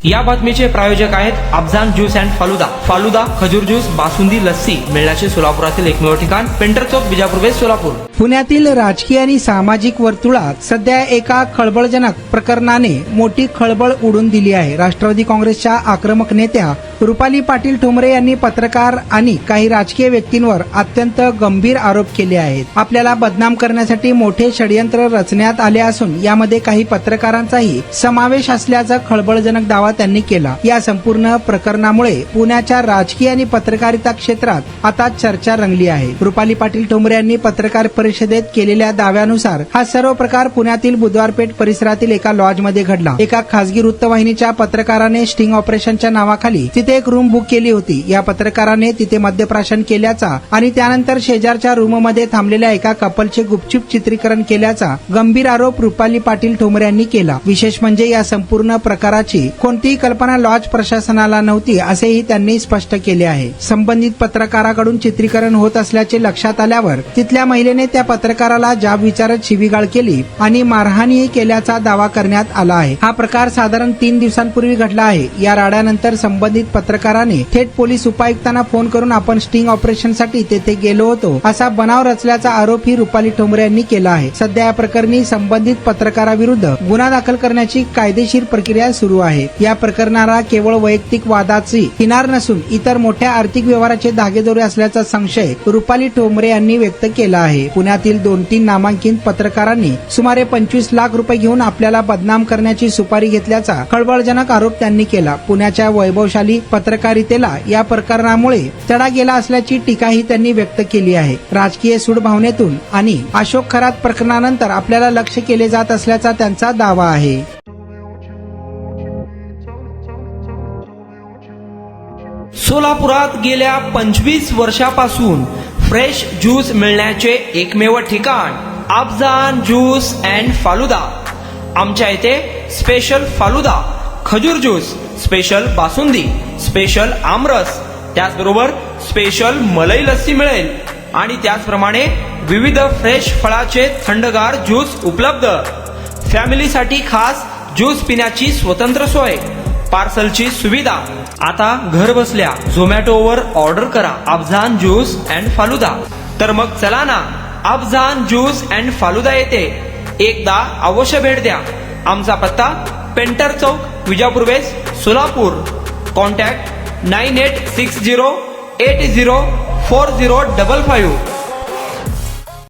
या बातमीचे प्रायोजक आहेत अफजान ज्यूस अँड फालुदा। फालुदा, खजूर ज्यूस, बासुंदी, लस्सी मिळण्याचे सोलापुरातील एकमेव ठिकाण पेंटर चौक, बिजापूर वेस्ट, सोलापूर। पुण्यातील राजकीय आणि सामाजिक वर्तुळात सध्या एका खळबळजनक प्रकरणाने मोठी खळबळ उडून दिली आहे। राष्ट्रवादी काँग्रेसच्या आक्रमक नेत्या रुपाली पाटील ठोंबरे यांनी पत्रकार आणि काही राजकीय व्यक्तींवर अत्यंत गंभीर आरोप केले आहेत। आपल्याला बदनाम करण्यासाठी मोठे षडयंत्र रचण्यात आले असून यामध्ये काही पत्रकारांचाही समावेश असल्याचा खळबळजनक दावा त्यांनी केला। या संपूर्ण प्रकरणामुळे पुण्याच्या राजकीय आणि पत्रकारिता क्षेत्रात आता चर्चा रंगली आहे। रुपाली पाटील ठोंबरे यांनी पत्रकार परिषदेत केलेल्या दाव्यानुसार हा सर्व प्रकार पुण्यातील बुधवारपेठ परिसरातील एका लॉजमध्ये घडला। एका खासगी वृत्तवाहिनीच्या पत्रकाराने स्टिंग ऑपरेशनच्या नावाखाली तिथे एक रूम बुक केली होती। या पत्रकाराने तिथे मद्यप्राशन केल्याचा आणि त्यानंतर शेजारच्या रूममध्ये थांबलेल्या एका कपलचे गुपचूप चित्रीकरण केल्याचा गंभीर आरोप रुपाली पाटील ठोंबरे यांनी केला। विशेष म्हणजे या संपूर्ण प्रकाराची कोणतीही कल्पना लॉज प्रशासनाला नव्हती असेही त्यांनी स्पष्ट केले आहे। संबंधित पत्रकाराकडून चित्रीकरण होत असल्याचे लक्षात आल्यावर तिथल्या महिलेने त्या पत्रकाराला जाब विचारत शिवीगाळ केली आणि मारहाणही केल्याचा दावा करण्यात आला आहे। हा प्रकार साधारण 3 दिवसांपूर्वी घडला आहे। या राड्यानंतर संबंधित पत्रकाराने थेट पोलीस उपायुक्तांना फोन करून आपण स्टिंग ऑपरेशनसाठी तेथे गेलो होतो असा बनाव रचल्याचा आरोप ही रुपाली ठोंबरे यांनी केला आहे। सध्या या प्रकरणी संबंधित पत्रकाराविरुद्ध गुन्हा दाखल करण्याची कायदेशीर प्रक्रिया सुरू आहे। या प्रकरणाला केवळ वैयक्तिक वादाची किनार नसून इतर मोठ्या आर्थिक व्यवहाराचे धागेदोरे असल्याचा संशय रुपाली ठोंबरे यांनी व्यक्त केला आहे। पुण्यातील 2-3 नामांकित पत्रकारांनी सुमारे 25 लाख रुपये घेऊन आपल्याला बदनाम करण्याची सुपारी घेतल्याचा खळबळजनक आरोप त्यांनी केला। पुण्याच्या वैभवशाली पत्रकारितेला या प्रकरणामुळे तडा गेला असल्याची टीकाही त्यांनी व्यक्त केली आहे। राजकीय सूडभावनेतून आणि अशोक खरात प्रकरणानंतर आपल्याला लक्ष्य केले जात असल्याचा त्यांचा दावा आहे। सोलापुरात गेल्या 25 वर्षापासून फ्रेश ज्यूस मिळण्याचे एकमेव ठिकाण अफजान ज्यूस अँड फालुदा। आमच्या इथे स्पेशल फालुदा, खजूर ज्यूस, स्पेशल बासुंदी, स्पेशल आमरस, त्याचबरोबर स्पेशल मलाई लस्सी मिळेल आणि त्याचप्रमाणे विविध फ्रेश फळाचे थंडगार ज्यूस उपलब्ध। फॅमिलीसाठी खास ज्यूस पिण्याची स्वतंत्र सोय, पार्सलची सुविधा। आता घर बसल्या झोमॅटोवर ऑर्डर करा अफजान ज्यूस अँड फालुदा। तर मग चला ना अफजान ज्यूस अँड फालुदा येथे एकदा अवश्य भेट द्या। आमचा पत्ता पेंटर चौक, बिजापूर वेस्ट, सोलापूर। कॉन्टॅक्ट 9860804055।